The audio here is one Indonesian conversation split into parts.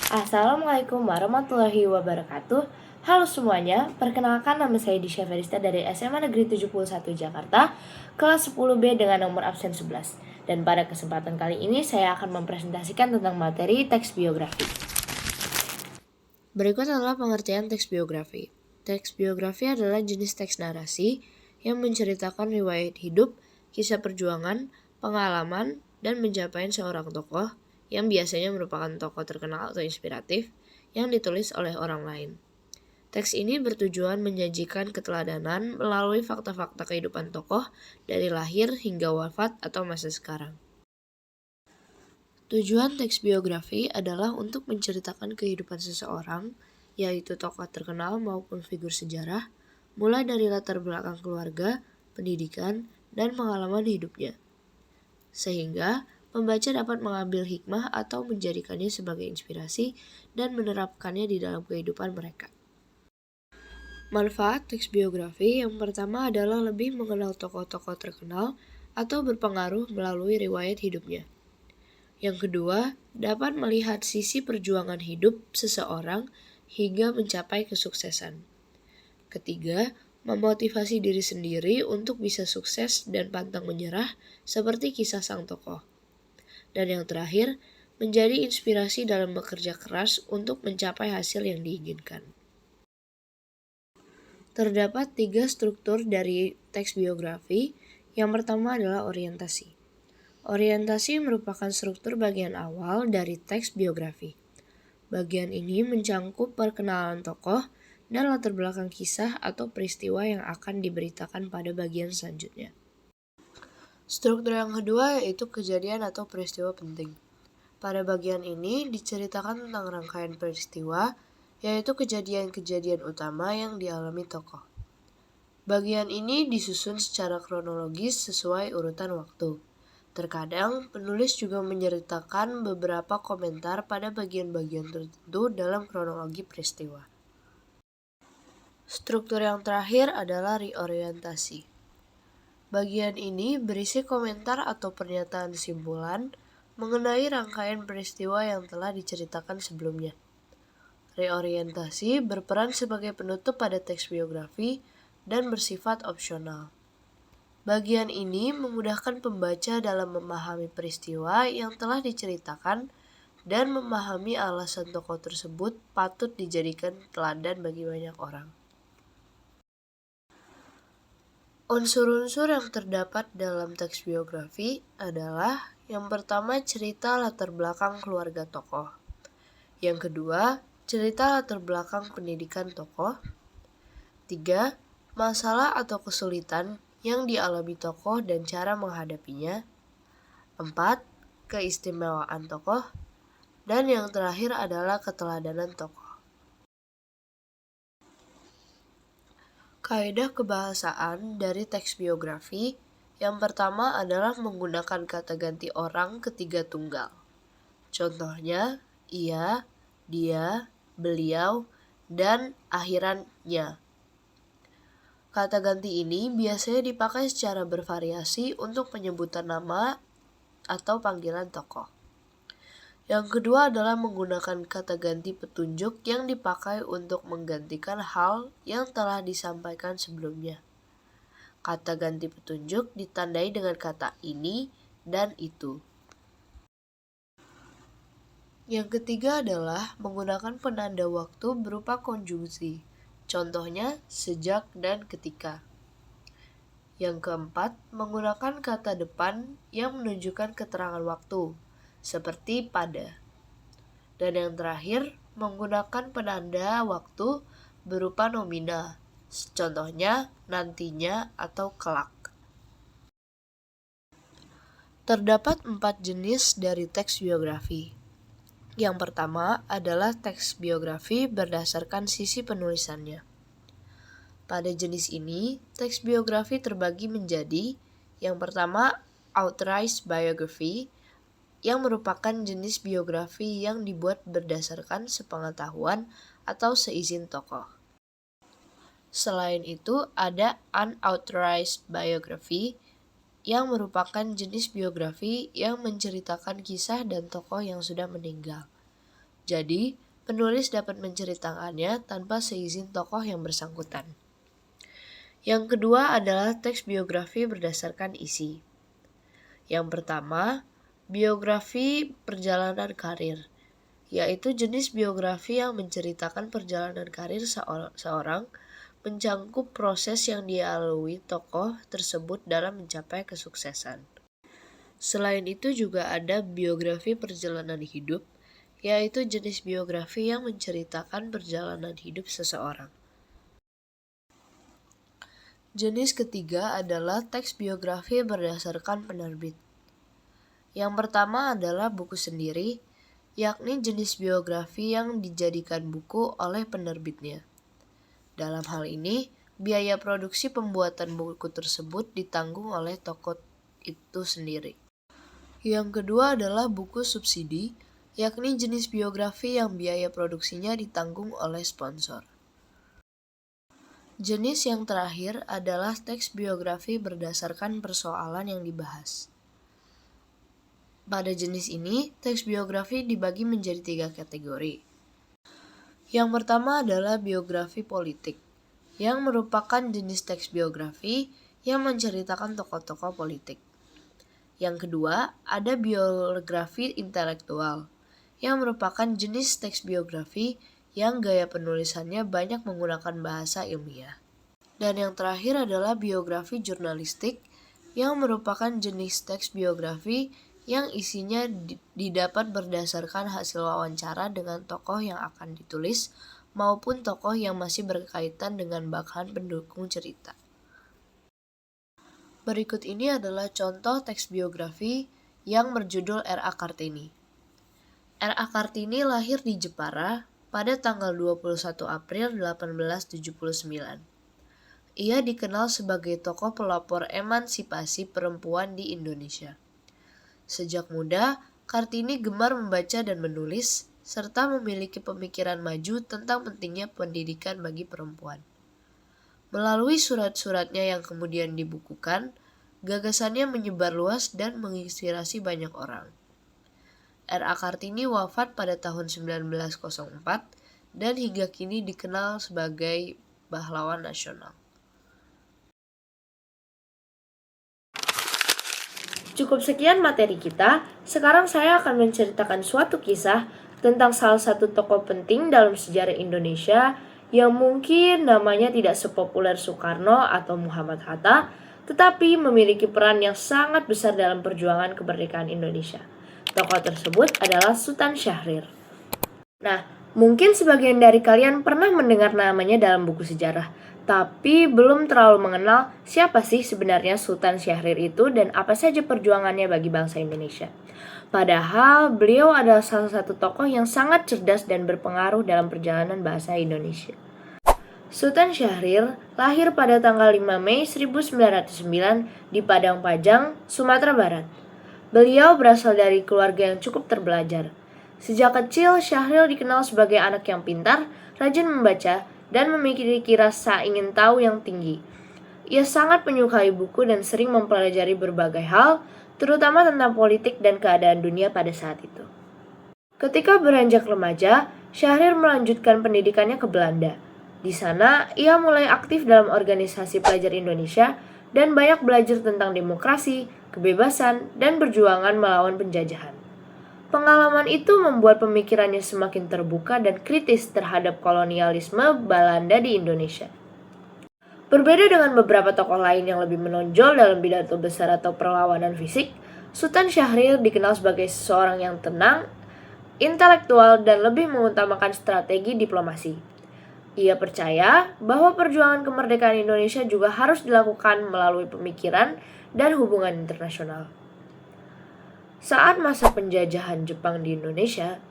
Assalamualaikum warahmatullahi wabarakatuh. Halo semuanya, perkenalkan nama saya Disha Ferista dari SMA Negeri 71 Jakarta, kelas 10B dengan nomor absen 11. Dan pada kesempatan kali ini saya akan mempresentasikan tentang materi teks biografi. Berikut adalah pengertian teks biografi. Teks biografi adalah jenis teks narasi yang menceritakan riwayat hidup, kisah perjuangan, pengalaman, dan pencapaian seorang tokoh yang biasanya merupakan tokoh terkenal atau inspiratif yang ditulis oleh orang lain. Teks ini bertujuan menyajikan keteladanan melalui fakta-fakta kehidupan tokoh dari lahir hingga wafat atau masa sekarang. Tujuan teks biografi adalah untuk menceritakan kehidupan seseorang, yaitu tokoh terkenal maupun figur sejarah, mulai dari latar belakang keluarga, pendidikan, dan pengalaman hidupnya. Sehingga pembaca dapat mengambil hikmah atau menjadikannya sebagai inspirasi dan menerapkannya di dalam kehidupan mereka. Manfaat teks biografi yang pertama adalah lebih mengenal tokoh-tokoh terkenal atau berpengaruh melalui riwayat hidupnya. Yang kedua, dapat melihat sisi perjuangan hidup seseorang hingga mencapai kesuksesan. Ketiga, memotivasi diri sendiri untuk bisa sukses dan pantang menyerah seperti kisah sang tokoh. Dan yang terakhir, menjadi inspirasi dalam bekerja keras untuk mencapai hasil yang diinginkan. Terdapat 3 struktur dari teks biografi. Yang pertama adalah orientasi. Orientasi merupakan struktur bagian awal dari teks biografi. Bagian ini mencangkup perkenalan tokoh dan latar belakang kisah atau peristiwa yang akan diberitakan pada bagian selanjutnya. Struktur yang kedua yaitu kejadian atau peristiwa penting. Pada bagian ini diceritakan tentang rangkaian peristiwa, yaitu kejadian-kejadian utama yang dialami tokoh. Bagian ini disusun secara kronologis sesuai urutan waktu. Terkadang, penulis juga menyertakan beberapa komentar pada bagian-bagian tertentu dalam kronologi peristiwa. Struktur yang terakhir adalah reorientasi. Bagian ini berisi komentar atau pernyataan simpulan mengenai rangkaian peristiwa yang telah diceritakan sebelumnya. Reorientasi berperan sebagai penutup pada teks biografi dan bersifat opsional. Bagian ini memudahkan pembaca dalam memahami peristiwa yang telah diceritakan dan memahami alasan tokoh tersebut patut dijadikan teladan bagi banyak orang. Unsur-unsur yang terdapat dalam teks biografi adalah yang pertama cerita latar belakang keluarga tokoh. Yang kedua, cerita latar belakang pendidikan tokoh. 3. Masalah atau kesulitan yang dialami tokoh dan cara menghadapinya. 4. Keistimewaan tokoh. Dan yang terakhir adalah keteladanan tokoh. Kaidah kebahasaan dari teks biografi yang pertama adalah menggunakan kata ganti orang ketiga tunggal. Contohnya, ia, dia, beliau, dan akhirannya. Kata ganti ini biasanya dipakai secara bervariasi untuk penyebutan nama atau panggilan tokoh. Yang kedua adalah menggunakan kata ganti petunjuk yang dipakai untuk menggantikan hal yang telah disampaikan sebelumnya. Kata ganti petunjuk ditandai dengan kata ini dan itu. Yang ketiga adalah menggunakan penanda waktu berupa konjungsi. Contohnya sejak dan ketika. Yang keempat, menggunakan kata depan yang menunjukkan keterangan waktu, seperti pada. Dan yang terakhir, menggunakan penanda waktu berupa nomina, contohnya nantinya atau kelak. Terdapat 4 jenis dari teks biografi. Yang pertama adalah teks biografi berdasarkan sisi penulisannya. Pada jenis ini, teks biografi terbagi menjadi yang pertama, authorized biography, yang merupakan jenis biografi yang dibuat berdasarkan sepengetahuan atau seizin tokoh. Selain itu, ada unauthorized biography, yang merupakan jenis biografi yang menceritakan kisah dan tokoh yang sudah meninggal. Jadi, penulis dapat menceritakannya tanpa seizin tokoh yang bersangkutan. Yang kedua adalah teks biografi berdasarkan isi. Yang pertama, biografi perjalanan karir, yaitu jenis biografi yang menceritakan perjalanan karir seorang, mencangkup proses yang dilalui tokoh tersebut dalam mencapai kesuksesan. Selain itu juga ada biografi perjalanan hidup, yaitu jenis biografi yang menceritakan perjalanan hidup seseorang. Jenis ketiga adalah teks biografi berdasarkan penerbit. Yang pertama adalah buku sendiri, yakni jenis biografi yang dijadikan buku oleh penerbitnya. Dalam hal ini, biaya produksi pembuatan buku tersebut ditanggung oleh tokoh itu sendiri. Yang kedua adalah buku subsidi, yakni jenis biografi yang biaya produksinya ditanggung oleh sponsor. Jenis yang terakhir adalah teks biografi berdasarkan persoalan yang dibahas. Pada jenis ini, teks biografi dibagi menjadi 3 kategori. Yang pertama adalah biografi politik, yang merupakan jenis teks biografi yang menceritakan tokoh-tokoh politik. Yang kedua, ada biografi intelektual, yang merupakan jenis teks biografi yang gaya penulisannya banyak menggunakan bahasa ilmiah. Dan yang terakhir adalah biografi jurnalistik, yang merupakan jenis teks biografi yang isinya didapat berdasarkan hasil wawancara dengan tokoh yang akan ditulis maupun tokoh yang masih berkaitan dengan bahan pendukung cerita. Berikut ini adalah contoh teks biografi yang berjudul R.A. Kartini. R.A. Kartini lahir di Jepara pada tanggal 21 April 1879. Ia dikenal sebagai tokoh pelopor emansipasi perempuan di Indonesia. Sejak muda, Kartini gemar membaca dan menulis, serta memiliki pemikiran maju tentang pentingnya pendidikan bagi perempuan. Melalui surat-suratnya yang kemudian dibukukan, gagasannya menyebar luas dan menginspirasi banyak orang. R.A. Kartini wafat pada tahun 1904 dan hingga kini dikenal sebagai pahlawan nasional. Cukup sekian materi kita. Sekarang saya akan menceritakan suatu kisah tentang salah satu tokoh penting dalam sejarah Indonesia yang mungkin namanya tidak sepopuler Soekarno atau Muhammad Hatta, tetapi memiliki peran yang sangat besar dalam perjuangan kemerdekaan Indonesia. Tokoh tersebut adalah Sultan Syahrir. Nah, mungkin sebagian dari kalian pernah mendengar namanya dalam buku sejarah, tapi belum terlalu mengenal siapa sih sebenarnya Sultan Syahrir itu dan apa saja perjuangannya bagi bangsa Indonesia. Padahal beliau adalah salah satu tokoh yang sangat cerdas dan berpengaruh dalam perjalanan bahasa Indonesia. Sultan Syahrir lahir pada tanggal 5 Mei 1909 di Padang Pajang, Sumatera Barat. Beliau berasal dari keluarga yang cukup terbelajar. Sejak kecil, Syahrir dikenal sebagai anak yang pintar, rajin membaca, dan memiliki rasa ingin tahu yang tinggi. Ia sangat menyukai buku dan sering mempelajari berbagai hal, terutama tentang politik dan keadaan dunia pada saat itu. Ketika beranjak remaja, Syahrir melanjutkan pendidikannya ke Belanda. Di sana, ia mulai aktif dalam organisasi pelajar Indonesia dan banyak belajar tentang demokrasi, kebebasan, dan perjuangan melawan penjajahan. Pengalaman itu membuat pemikirannya semakin terbuka dan kritis terhadap kolonialisme Belanda di Indonesia. Berbeda dengan beberapa tokoh lain yang lebih menonjol dalam pidato besar atau perlawanan fisik, Sultan Syahrir dikenal sebagai seseorang yang tenang, intelektual, dan lebih mengutamakan strategi diplomasi. Ia percaya bahwa perjuangan kemerdekaan Indonesia juga harus dilakukan melalui pemikiran dan hubungan internasional. Saat masa penjajahan Jepang di Indonesia,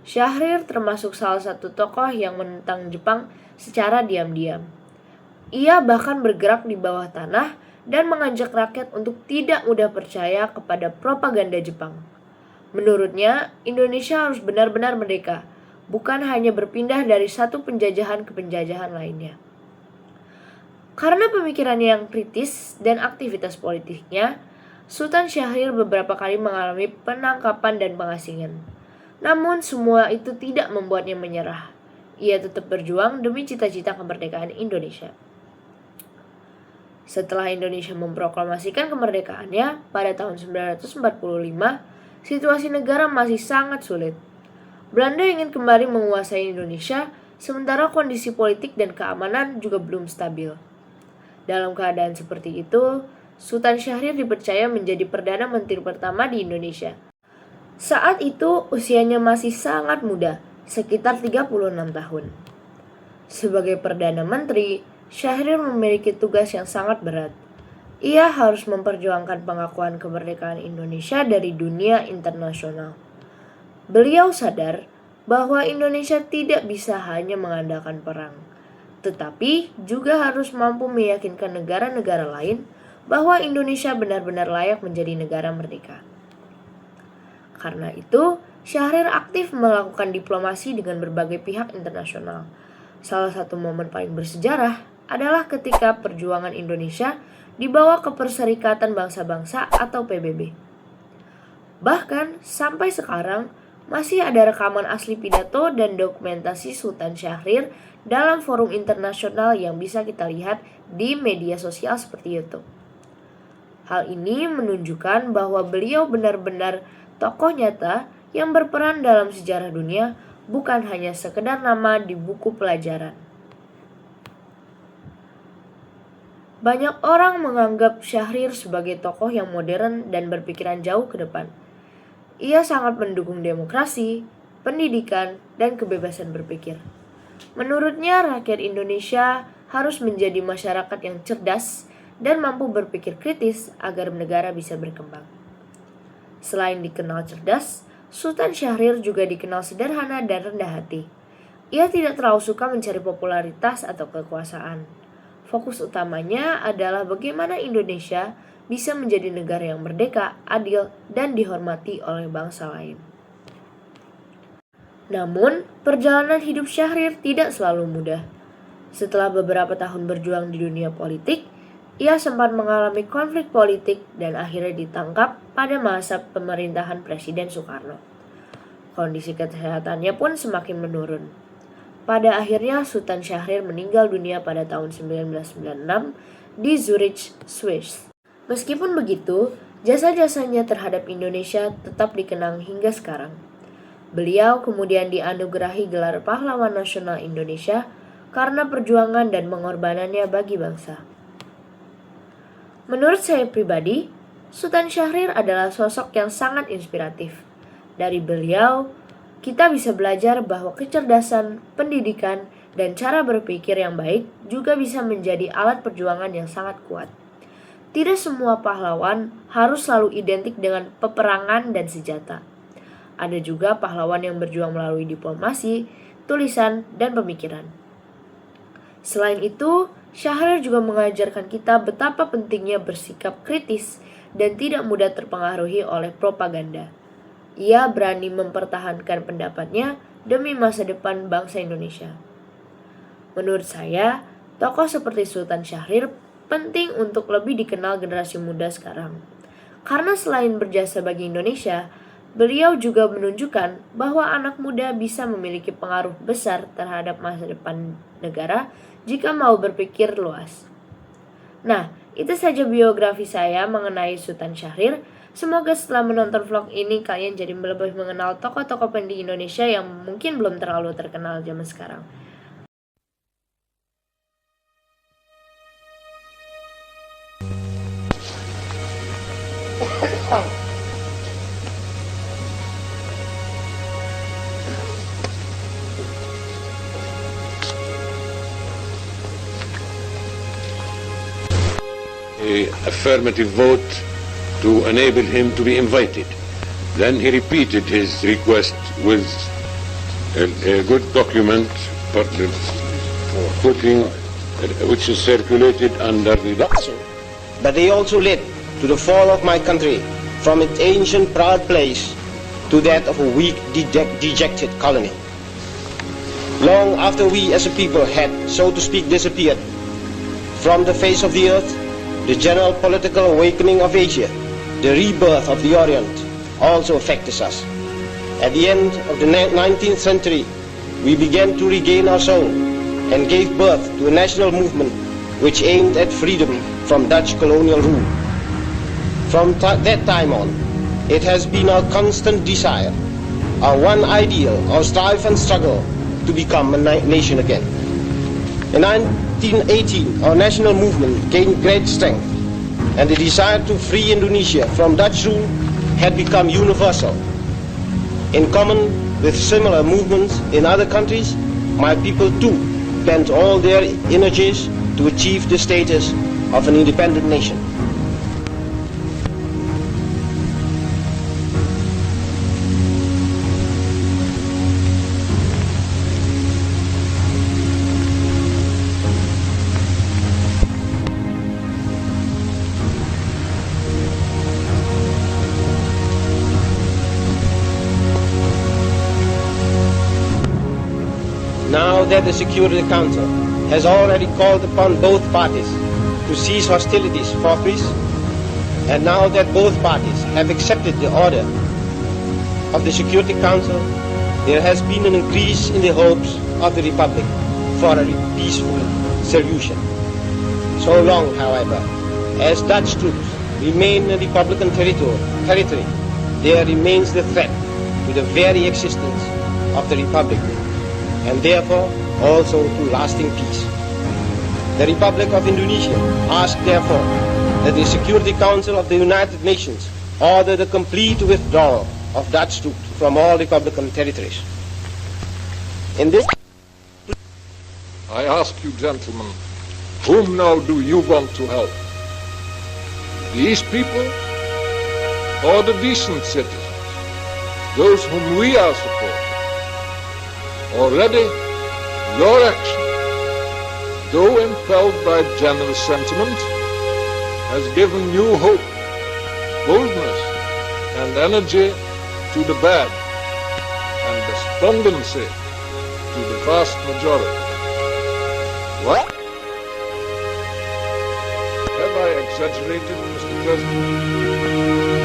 Syahrir termasuk salah satu tokoh yang menentang Jepang secara diam-diam. Ia bahkan bergerak di bawah tanah dan mengajak rakyat untuk tidak mudah percaya kepada propaganda Jepang. Menurutnya, Indonesia harus benar-benar merdeka, bukan hanya berpindah dari satu penjajahan ke penjajahan lainnya. Karena pemikirannya yang kritis dan aktivitas politiknya, Sultan Syahrir beberapa kali mengalami penangkapan dan pengasingan. Namun semua itu tidak membuatnya menyerah. Ia tetap berjuang demi cita-cita kemerdekaan Indonesia. Setelah Indonesia memproklamasikan kemerdekaannya pada tahun 1945, situasi negara masih sangat sulit. Belanda ingin kembali menguasai Indonesia, sementara kondisi politik dan keamanan juga belum stabil. Dalam keadaan seperti itu, Sultan Syahrir dipercaya menjadi Perdana Menteri pertama di Indonesia. Saat itu usianya masih sangat muda, sekitar 36 tahun. Sebagai Perdana Menteri, Syahrir memiliki tugas yang sangat berat. Ia harus memperjuangkan pengakuan kemerdekaan Indonesia dari dunia internasional. Beliau sadar bahwa Indonesia tidak bisa hanya mengandalkan perang, tetapi juga harus mampu meyakinkan negara-negara lain bahwa Indonesia benar-benar layak menjadi negara merdeka. Karena itu, Syahrir aktif melakukan diplomasi dengan berbagai pihak internasional. Salah satu momen paling bersejarah adalah ketika perjuangan Indonesia dibawa ke Perserikatan Bangsa-Bangsa atau PBB. Bahkan sampai sekarang masih ada rekaman asli pidato dan dokumentasi Sultan Syahrir dalam forum internasional yang bisa kita lihat di media sosial seperti YouTube. Hal ini menunjukkan bahwa beliau benar-benar tokoh nyata yang berperan dalam sejarah dunia, bukan hanya sekedar nama di buku pelajaran. Banyak orang menganggap Syahrir sebagai tokoh yang modern dan berpikiran jauh ke depan. Ia sangat mendukung demokrasi, pendidikan, dan kebebasan berpikir. Menurutnya, rakyat Indonesia harus menjadi masyarakat yang cerdas dan mampu berpikir kritis agar negara bisa berkembang. Selain dikenal cerdas, Sultan Syahrir juga dikenal sederhana dan rendah hati. Ia tidak terlalu suka mencari popularitas atau kekuasaan. Fokus utamanya adalah bagaimana Indonesia bisa menjadi negara yang merdeka, adil, dan dihormati oleh bangsa lain. Namun, perjalanan hidup Syahrir tidak selalu mudah. Setelah beberapa tahun berjuang di dunia politik, ia sempat mengalami konflik politik dan akhirnya ditangkap pada masa pemerintahan Presiden Soekarno. Kondisi kesehatannya pun semakin menurun. Pada akhirnya Sultan Syahrir meninggal dunia pada tahun 1996 di Zurich, Swiss. Meskipun begitu, jasa-jasanya terhadap Indonesia tetap dikenang hingga sekarang. Beliau kemudian dianugerahi gelar Pahlawan Nasional Indonesia karena perjuangan dan pengorbanannya bagi bangsa. Menurut saya pribadi, Sultan Syahrir adalah sosok yang sangat inspiratif. Dari beliau, kita bisa belajar bahwa kecerdasan, pendidikan, dan cara berpikir yang baik juga bisa menjadi alat perjuangan yang sangat kuat. Tidak semua pahlawan harus selalu identik dengan peperangan dan senjata. Ada juga pahlawan yang berjuang melalui diplomasi, tulisan, dan pemikiran. Selain itu, Syahrir juga mengajarkan kita betapa pentingnya bersikap kritis dan tidak mudah terpengaruhi oleh propaganda. Ia berani mempertahankan pendapatnya demi masa depan bangsa Indonesia. Menurut saya, tokoh seperti Sultan Syahrir penting untuk lebih dikenal generasi muda sekarang. Karena selain berjasa bagi Indonesia, beliau juga menunjukkan bahwa anak muda bisa memiliki pengaruh besar terhadap masa depan negara jika mau berpikir luas. Nah, itu saja biografi saya mengenai Sultan Syahrir. Semoga setelah menonton vlog ini kalian jadi lebih mengenal tokoh-tokoh penting Indonesia yang mungkin belum terlalu terkenal zaman sekarang. An affirmative vote to enable him to be invited. Then he repeated his request with a good document which is circulated under the But they also led to the fall of my country from its ancient proud place to that of a weak, dejected colony. Long after we as a people had, so to speak, disappeared from the face of the earth, the general political awakening of Asia, the rebirth of the Orient, also affects us. At the end of the 19th century, we began to regain our soul and gave birth to a national movement which aimed at freedom from Dutch colonial rule. From that time on, it has been our constant desire, our one ideal, our strive and struggle to become a nation again. In 1918, our national movement gained great strength, and the desire to free Indonesia from Dutch rule had become universal. In common with similar movements in other countries, my people too bent all their energies to achieve the status of an independent nation. Now that the Security Council has already called upon both parties to cease hostilities forthwith, and now that both parties have accepted the order of the Security Council, there has been an increase in the hopes of the Republic for a peaceful solution. So long, however, as Dutch troops remain in Republican territory, there remains the threat to the very existence of the Republic, and therefore also to lasting peace. The Republic of Indonesia asks therefore that the Security Council of the United Nations order the complete withdrawal of Dutch troops from all Republican territories. In this, I ask you, gentlemen, whom now do you want to help? These people or the decent citizens, those whom we are supporting? Already, your action, though impelled by generous sentiment, has given new hope, boldness, and energy to the bad, and despondency to the vast majority. What? Have I exaggerated, Mr. President?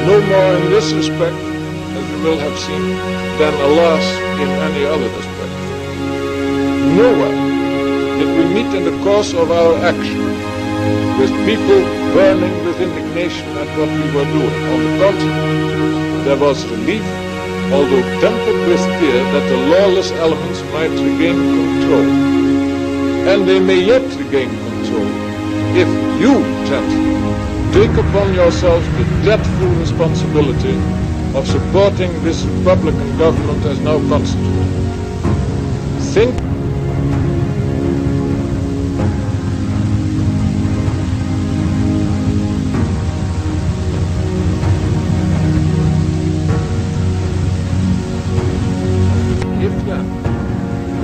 No more in this respect, as you will have seen, than, alas, in any other respect. Nowhere did we meet in the course of our action with people burning with indignation at what we were doing. On the contrary, there was relief, although tempered with fear that the lawless elements might regain control. And they may yet regain control if you, gentlemen, take upon yourselves the dreadful responsibility of supporting this Republican government as now constituted. Think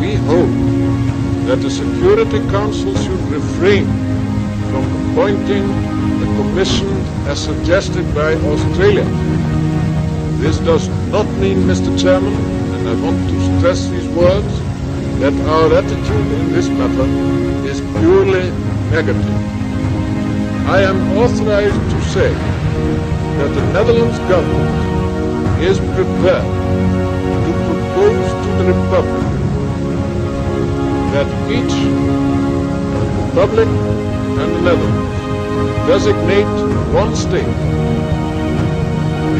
we hope that the Security Council should refrain from appointing a commission as suggested by Australia. This does not mean, Mr. Chairman, and I want to stress these words, that our attitude in this matter is purely negative. I am authorized to say that the Netherlands government is prepared to propose to the Republic that each, the Republic and the Netherlands, designate one state.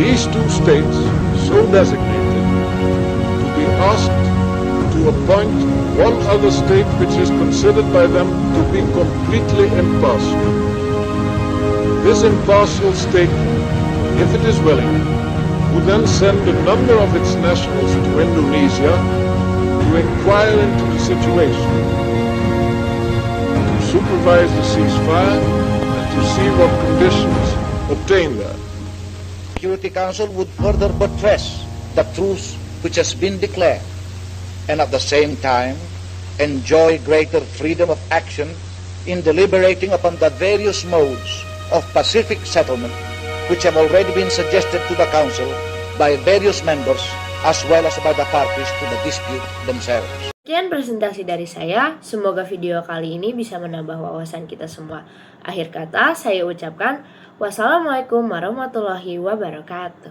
These two states, so designated, to be asked to appoint one other state which is considered by them to be completely impartial. This impartial state, if it is willing, would then send a number of its nationals to Indonesia to inquire into the situation, to supervise the ceasefire, and to see what conditions obtain there. The Security Council would further buttress the truce which has been declared, and at the same time enjoy greater freedom of action in deliberating upon the various modes of pacific settlement which have already been suggested to the Council by various members as well as by the parties to the dispute themselves. Sekian presentasi dari saya, semoga video kali ini bisa menambah wawasan kita semua. Akhir kata, saya ucapkan wassalamualaikum warahmatullahi wabarakatuh.